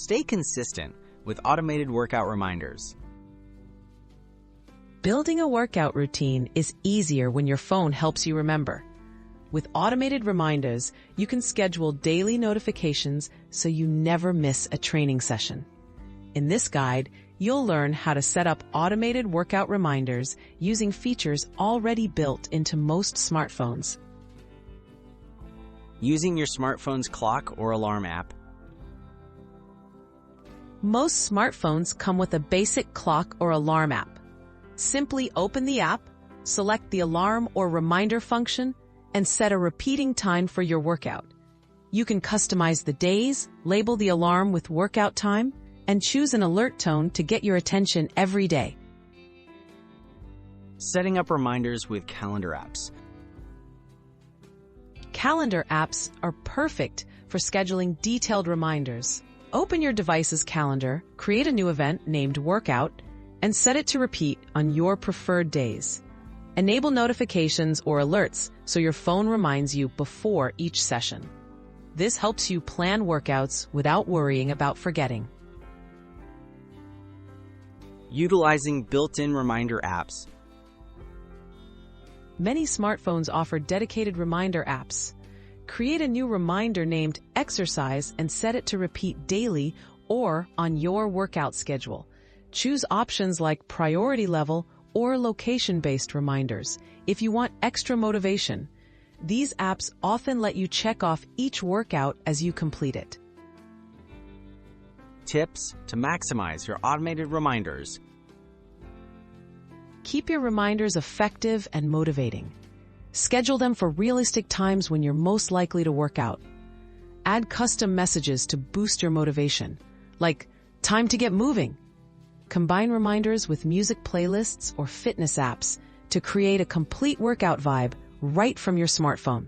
Stay consistent with automated workout reminders. Building a workout routine is easier when your phone helps you remember. With automated reminders, you can schedule daily notifications so you never miss a training session. In this guide, you'll learn how to set up automated workout reminders using features already built into most smartphones. Using your smartphone's clock or alarm app. Most smartphones come with a basic clock or alarm app. Simply open the app, select the alarm or reminder function, and set a repeating time for your workout. You can customize the days, label the alarm with workout time, and choose an alert tone to get your attention every day. Setting up reminders with calendar apps. Calendar apps are perfect for scheduling detailed reminders. Open your device's calendar, create a new event named Workout, and set it to repeat on your preferred days. Enable notifications or alerts so your phone reminds you before each session. This helps you plan workouts without worrying about forgetting. Utilizing built-in reminder apps. Many smartphones offer dedicated reminder apps. Create a new reminder named Exercise and set it to repeat daily or on your workout schedule. Choose options like priority level or location-based reminders if you want extra motivation. These apps often let you check off each workout as you complete it. Tips to maximize your automated reminders. Keep your reminders effective and motivating. Schedule them for realistic times when you're most likely to work out. Add custom messages to boost your motivation, like "Time to get moving." Combine reminders with music playlists or fitness apps to create a complete workout vibe right from your smartphone.